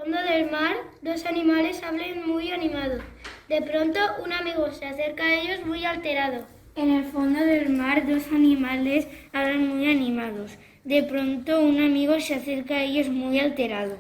fondo del mar, dos animales hablan muy animados. De pronto, un amigo se acerca a ellos muy alterado. En el fondo del mar, dos animales hablan muy animados. De pronto, un amigo se acerca a ellos muy alterado.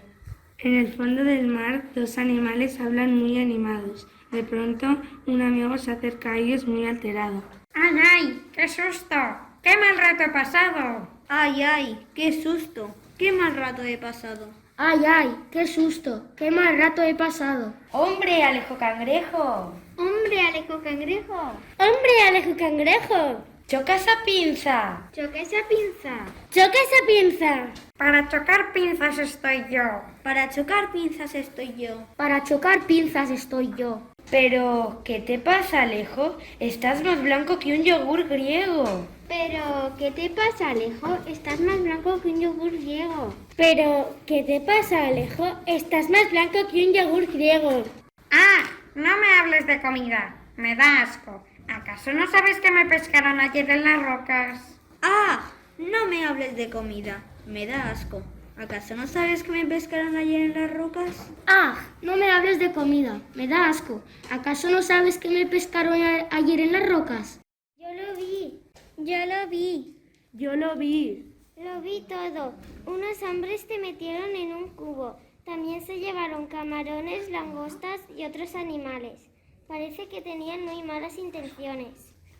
En el fondo del mar, dos animales hablan muy animados. De pronto, un amigo se acerca a ellos muy alterado. ¡Ay, ay! ¡Qué susto! ¡Qué mal rato he pasado! ¡Ay, ay! ¡Qué susto! ¡Qué mal rato he pasado! ¡Ay, ay! ¡Qué susto! ¡Qué mal rato he pasado! ¡Hombre, Alejo Cangrejo! ¡Hombre, Alejo Cangrejo! ¡Hombre, Alejo Cangrejo! ¡Choca esa pinza! ¡Choca esa pinza! ¡Choca esa pinza! Para chocar pinzas estoy yo. Para chocar pinzas estoy yo. Para chocar pinzas estoy yo. Pero, ¿qué te pasa, Alejo? Estás más blanco que un yogur griego. Pero, ¿qué te pasa, Alejo? Estás más blanco que un yogur griego. Pero, ¿qué te pasa, Alejo? Estás más blanco que un yogur griego. ¡Ah! No me hables de comida. Me da asco. ¿Acaso no sabes que me pescaron ayer en las rocas? ¡Ah! No me hables de comida. Me da asco. ¿Acaso no sabes que me pescaron ayer en las rocas? ¡Ah! No me hables de comida. Me da asco. ¿Acaso no sabes que me pescaron ayer en las rocas? Yo lo vi. Yo lo vi. Yo lo vi. Lo vi todo. Unos hombres te metieron en un cubo. También se llevaron camarones, langostas y otros animales. Parece que tenían muy malas intenciones.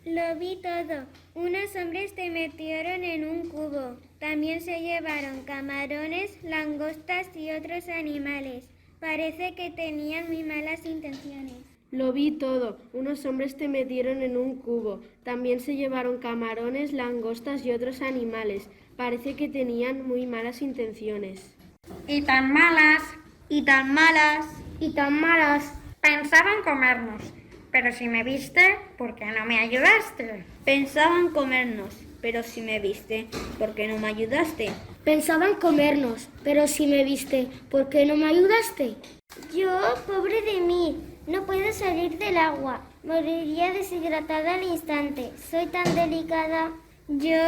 Lo vi todo. Unos hombres te metieron en un cubo. También se llevaron camarones, langostas y otros animales. Parece que tenían muy malas intenciones. Lo vi todo. Unos hombres te metieron en un cubo. También se llevaron camarones, langostas y otros animales. Parece que tenían muy malas intenciones. Y tan malas. Y tan malas. Y tan malas. Pensaban comernos. Pero si me viste, ¿por qué no me ayudaste? Pensaban comernos, pero si me viste, ¿por qué no me ayudaste? Pensaban comernos, pero si me viste, ¿por qué no me ayudaste? Yo, pobre de mí, no puedo salir del agua. Moriría deshidratada al instante. Soy tan delicada. Yo,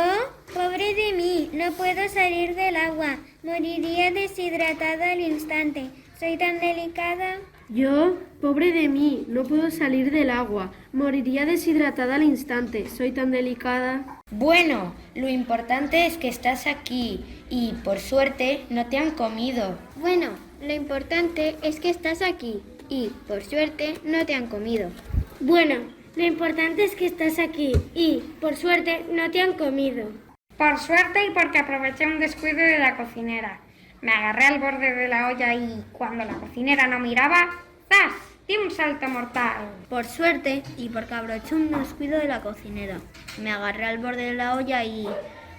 pobre de mí, no puedo salir del agua. Moriría deshidratada al instante. Soy tan delicada. Yo, pobre de mí, no puedo salir del agua. Moriría deshidratada al instante. Soy tan delicada. Bueno, lo importante es que estás aquí y, por suerte, no te han comido. Bueno, lo importante es que estás aquí y, por suerte, no te han comido. Bueno, lo importante es que estás aquí y, por suerte, no te han comido. Por suerte y porque aproveché un descuido de la cocinera. Me agarré al borde de la olla y, cuando la cocinera no miraba, ¡zas! Di un salto mortal. Por suerte y porque aproveché un descuido de la cocinera. Me agarré al borde de la olla y,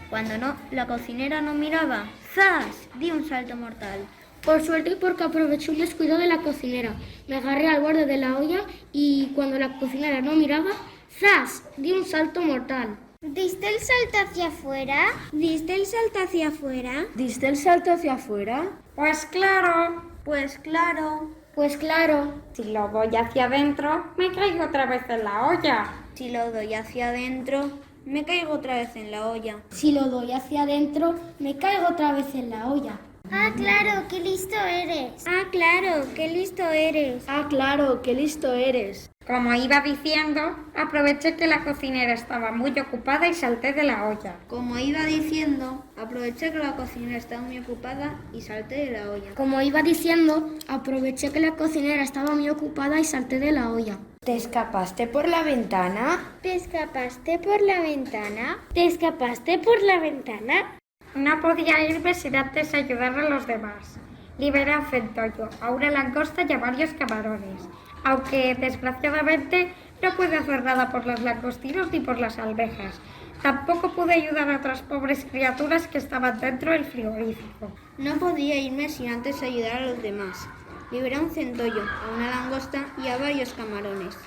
cuando la cocinera no miraba, ¡zas! Di un salto mortal. Por suerte y porque aproveché un descuido de la cocinera. Me agarré al borde de la olla y cuando la cocinera no miraba, ¡zas! Di un salto mortal. ¿Diste el salto hacia afuera? ¿Diste el salto hacia afuera? ¿Diste el salto hacia afuera? Pues claro. Pues claro. Pues claro. Si lo doy hacia adentro, me caigo otra vez en la olla. Si lo doy hacia adentro, me caigo otra vez en la olla. Si lo doy hacia adentro, me caigo otra vez en la olla. ¡Ah, claro! ¡Qué listo eres! ¡Ah, claro! ¡Qué listo eres! Ah, claro, qué listo eres. Como iba diciendo, aproveché que la cocinera estaba muy ocupada y salté de la olla. Como iba diciendo, aproveché que la cocinera estaba muy ocupada y salté de la olla. Como iba diciendo, aproveché que la cocinera estaba muy ocupada y salté de la olla. ¿Te escapaste por la ventana? ¿Te escapaste por la ventana? ¿Te escapaste por la ventana? No podía irme sin antes ayudar a los demás. Liberé a Centollo, a una langosta y a varios camarones. Aunque, desgraciadamente, no pude hacer nada por los langostinos ni por las almejas. Tampoco pude ayudar a otras pobres criaturas que estaban dentro del frigorífico. No podía irme sin antes ayudar a los demás. Liberé a un centollo, a una langosta y a varios camarones.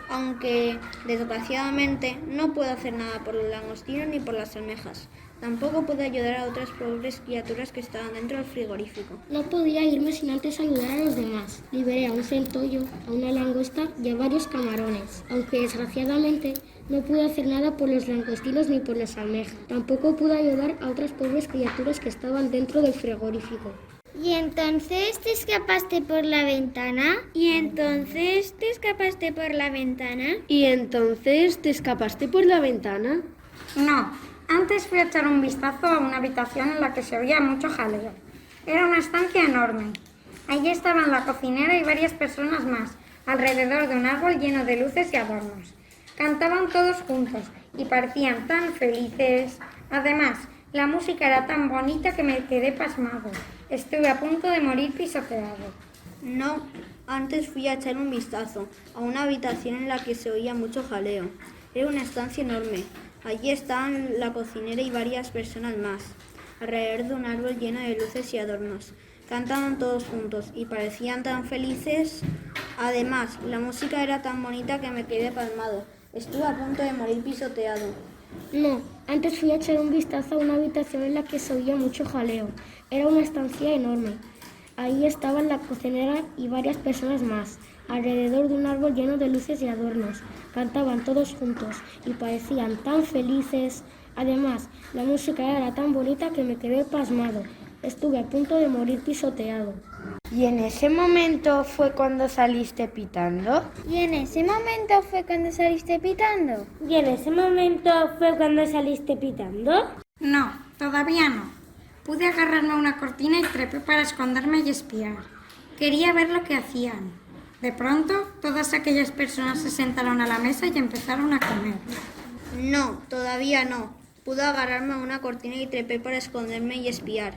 Aunque, desgraciadamente, no puedo hacer nada por los langostinos ni por las almejas. Tampoco pude ayudar a otras pobres criaturas que estaban dentro del frigorífico. No podía irme sin antes ayudar a los demás. Liberé a un centollo, a una langosta y a varios camarones. Aunque desgraciadamente no pude hacer nada por los langostinos ni por las almejas. Tampoco pude ayudar a otras pobres criaturas que estaban dentro del frigorífico. ¿Y entonces te escapaste por la ventana? ¿Y entonces te escapaste por la ventana? ¿Y entonces te escapaste por la ventana? No, antes fui a echar un vistazo a una habitación en la que se oía mucho jaleo. Era una estancia enorme. Allí estaban la cocinera y varias personas más, alrededor de un árbol lleno de luces y adornos. Cantaban todos juntos y parecían tan felices. Además, la música era tan bonita que me quedé pasmado. Estuve a punto de morir pisoteado. No, antes fui a echar un vistazo a una habitación en la que se oía mucho jaleo. Era una estancia enorme. Allí estaban la cocinera y varias personas más, alrededor de un árbol lleno de luces y adornos. Cantaban todos juntos y parecían tan felices. Además, la música era tan bonita que me quedé pasmado. Estuve a punto de morir pisoteado. No, antes fui a echar un vistazo a una habitación en la que se oía mucho jaleo. Era una estancia enorme. Ahí estaban la cocinera y varias personas más, alrededor de un árbol lleno de luces y adornos. Cantaban todos juntos y parecían tan felices. Además, la música era tan bonita que me quedé pasmado. Estuve a punto de morir pisoteado. ¿Y en ese momento fue cuando saliste pitando? ¿Y en ese momento fue cuando saliste pitando? ¿Y en ese momento fue cuando saliste pitando? No, todavía no. Pude agarrarme a una cortina y trepé para esconderme y espiar. Quería ver lo que hacían. De pronto, todas aquellas personas se sentaron a la mesa y empezaron a comer. No, todavía no. Pude agarrarme a una cortina y trepé para esconderme y espiar.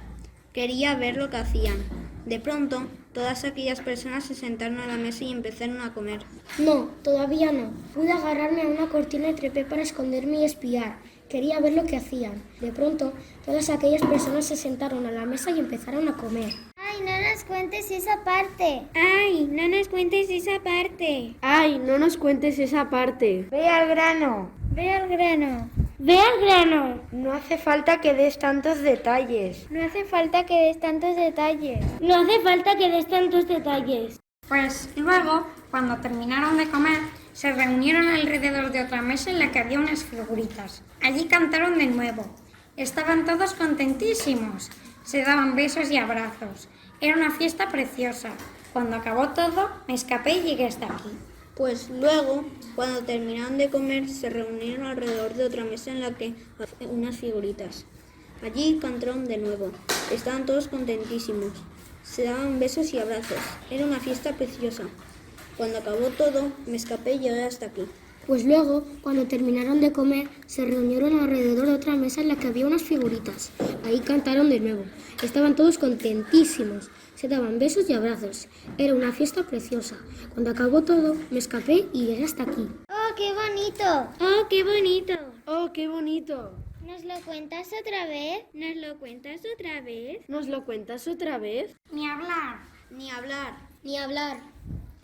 Quería ver lo que hacían. De pronto, todas aquellas personas se sentaron a la mesa y empezaron a comer. No, todavía no. Pude agarrarme a una cortina y trepé para esconderme y espiar. Quería ver lo que hacían. De pronto, todas aquellas personas se sentaron a la mesa y empezaron a comer. ¡Ay, no nos cuentes esa parte! ¡Ay, no nos cuentes esa parte! ¡Ay, no nos cuentes esa parte! ¡Ve al grano! ¡Ve al grano! ¡Ve al grano! No hace falta que des tantos detalles. No hace falta que des tantos detalles. No hace falta que des tantos detalles. Pues luego, cuando terminaron de comer, se reunieron alrededor de otra mesa en la que había unas figuritas. Allí cantaron de nuevo. Estaban todos contentísimos. Se daban besos y abrazos. Era una fiesta preciosa. Cuando acabó todo, me escapé y llegué hasta aquí. Pues luego, cuando terminaron de comer, se reunieron alrededor de otra mesa en la que había unas figuritas. Allí cantaron de nuevo. Estaban todos contentísimos. Se daban besos y abrazos. Era una fiesta preciosa. Cuando acabó todo, me escapé y llegué hasta aquí. Pues luego, cuando terminaron de comer, se reunieron alrededor de otra mesa en la que había unas figuritas. Ahí cantaron de nuevo. Estaban todos contentísimos. Se daban besos y abrazos. Era una fiesta preciosa. Cuando acabó todo, me escapé y llegué hasta aquí. ¡Oh, qué bonito! ¡Oh, qué bonito! ¡Oh, qué bonito! ¿Nos lo cuentas otra vez? ¿Nos lo cuentas otra vez? ¿Nos lo cuentas otra vez? Ni hablar. Ni hablar. Ni hablar.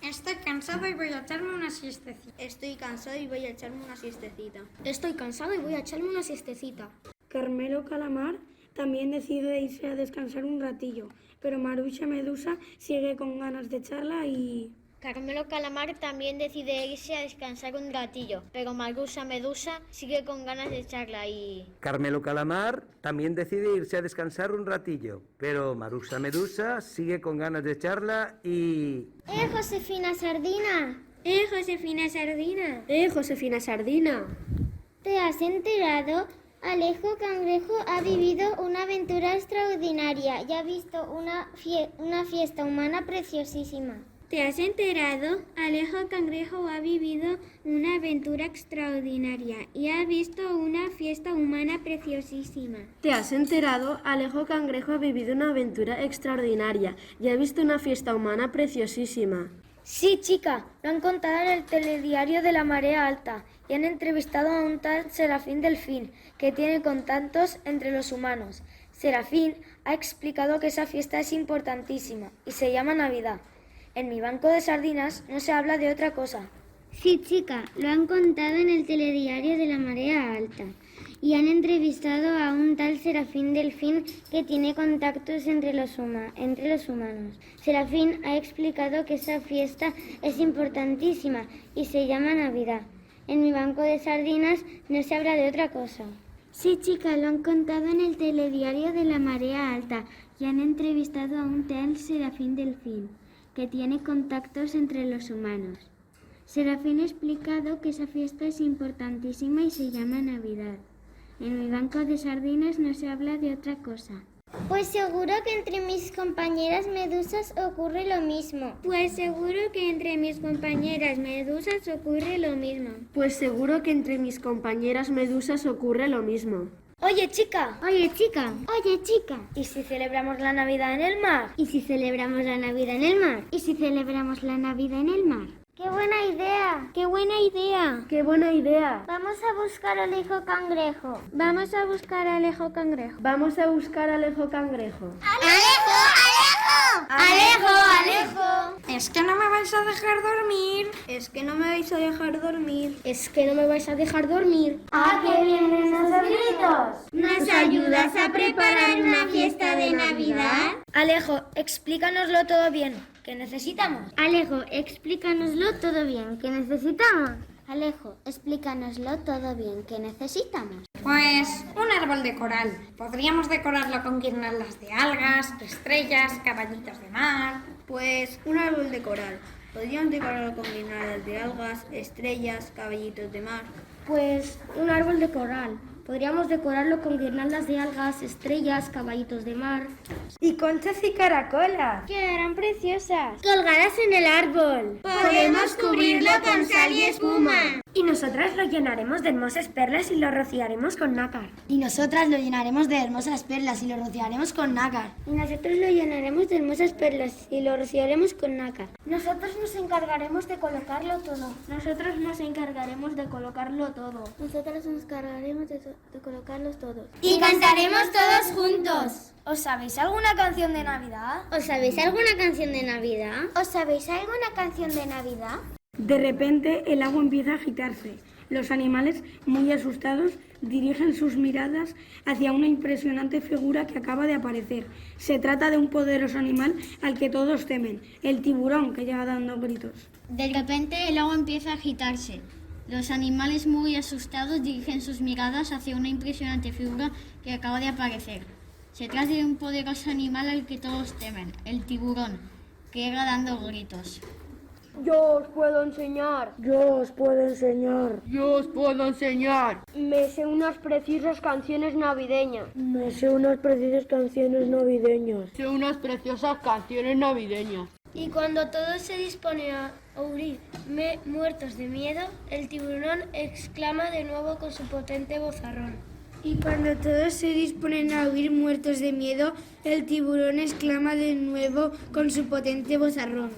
Estoy cansado y voy a echarme una siestecita. Estoy cansado y voy a echarme una siestecita. Estoy cansado y voy a echarme una siestecita. Carmelo Calamar también decide irse a descansar un ratillo, pero Marucha Medusa sigue con ganas de charla y... Carmelo Calamar también decide irse a descansar un ratillo, pero Marusa Medusa sigue con ganas de charla y... Carmelo Calamar también decide irse a descansar un ratillo, pero Marusa Medusa sigue con ganas de charla y... Josefina Sardina! Josefina Sardina! Josefina Sardina! ¿Te has enterado? Alejo Cangrejo ha vivido una aventura extraordinaria y ha visto una fiesta humana preciosísima. ¿Te has enterado? Alejo Cangrejo ha vivido una aventura extraordinaria y ha visto una fiesta humana preciosísima. ¿Te has enterado? Alejo Cangrejo ha vivido una aventura extraordinaria y ha visto una fiesta humana preciosísima. Sí, chica, lo han contado en el telediario de la Marea Alta y han entrevistado a un tal Serafín Delfín, que tiene contactos entre los humanos. Serafín ha explicado que esa fiesta es importantísima y se llama Navidad. En mi banco de sardinas no se habla de otra cosa. Sí, chica, lo han contado en el telediario de la Marea Alta y han entrevistado a un tal Serafín Delfín que tiene contactos entre los humanos. Serafín ha explicado que esa fiesta es importantísima y se llama Navidad. En mi banco de sardinas no se habla de otra cosa. Sí, chica, lo han contado en el telediario de la Marea Alta y han entrevistado a un tal Serafín Delfín, que tiene contactos entre los humanos. Serafín ha explicado que esa fiesta es importantísima y se llama Navidad. En mi banco de sardinas no se habla de otra cosa. Pues seguro que entre mis compañeras medusas ocurre lo mismo. Pues seguro que entre mis compañeras medusas ocurre lo mismo. Pues seguro que entre mis compañeras medusas ocurre lo mismo. Oye, chica. Oye, chica. Oye, chica, ¿Y si celebramos la Navidad en el mar? ¿Y si celebramos la Navidad en el mar? ¿Y si celebramos la Navidad en el mar? qué buena idea. ¡Qué buena idea! ¡Qué buena idea! Vamos a buscar al hijo cangrejo. Vamos a buscar al Alejo Cangrejo. Vamos a buscar al Alejo Cangrejo. ¡Alejo, Alejo! ¡Alejo, Alejo! Es que no me vais a dejar dormir. Es que no me vais a dejar dormir. Es que no me vais a dejar dormir. ¡Ah, qué vienen esos gritos! ¿Nos ayudas a preparar una fiesta de Navidad? Alejo, explícanoslo todo bien. ¿Qué necesitamos? Alejo, explícanoslo todo bien. ¿Qué necesitamos? Alejo, explícanoslo todo bien. ¿Qué necesitamos? Pues un árbol de coral. Podríamos decorarlo con guirnaldas de algas, estrellas, caballitos de mar. Pues un árbol de coral. Podríamos decorarlo con guirnaldas de algas, estrellas, caballitos de mar. Pues un árbol de coral. Podríamos decorarlo con guirnaldas de algas, estrellas, caballitos de mar. Y conchas y caracolas. Quedarán preciosas. Colgadas en el árbol. Podemos cubrirlo con sal y espuma. Y nosotras lo llenaremos de hermosas perlas y lo rociaremos con nácar. Y nosotras lo llenaremos de hermosas perlas y lo rociaremos con nácar. Y nosotros lo llenaremos de hermosas perlas y lo rociaremos con nácar. Nosotros nos encargaremos de colocarlo todo. Nosotros nos encargaremos de colocarlo todo. Nosotros nos encargaremos de colocarlos todos. Y cantaremos todos juntos. ¿Os sabéis alguna canción de Navidad? ¿Os sabéis alguna canción de Navidad? ¿Os sabéis alguna canción de Navidad? De repente el agua empieza a agitarse. Los animales, muy asustados, dirigen sus miradas hacia una impresionante figura que acaba de aparecer. Se trata de un poderoso animal al que todos temen, el tiburón, que llega dando gritos. De repente el agua empieza a agitarse. Los animales muy asustados dirigen sus miradas hacia una impresionante figura que acaba de aparecer. Se trata de un poderoso animal al que todos temen, el tiburón, que llega dando gritos. Yo os puedo enseñar. Yo os puedo enseñar. Yo os puedo enseñar. Me sé unas preciosas canciones navideñas. Me sé unas precisas canciones navideñas. Sé unas preciosas canciones navideñas. Y cuando todos se disponen a huir muertos de miedo, el tiburón exclama de nuevo con su potente vozarrón. Y cuando todos se disponen a huir muertos de miedo, el tiburón exclama de nuevo con su potente vozarrón.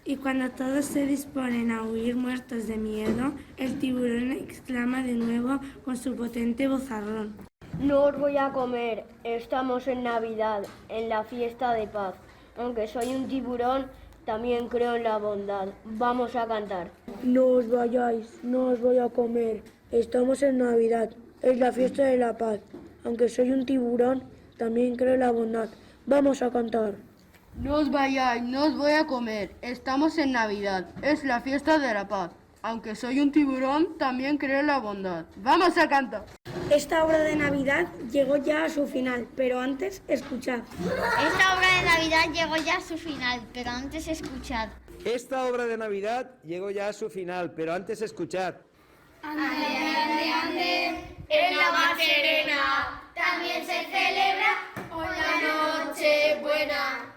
Y cuando todos se disponen a huir muertos de miedo, el tiburón exclama de nuevo con su potente vozarrón. No os voy a comer. Estamos en Navidad, en la fiesta de paz. Aunque soy un tiburón, también creo en la bondad. Vamos a cantar. No os vayáis, no os voy a comer. Estamos en Navidad, es la fiesta de la paz. Aunque soy un tiburón, también creo en la bondad. Vamos a cantar. No os vayáis, no os voy a comer. Estamos en Navidad, es la fiesta de la paz. Aunque soy un tiburón, también creo en la bondad. ¡Vamos a cantar! Esta obra de Navidad llegó ya a su final, pero antes escuchad. Esta obra de Navidad llegó ya a su final, pero antes escuchad. Esta obra de Navidad llegó ya a su final, pero antes escuchad. En la mar serena también se celebra la noche buena.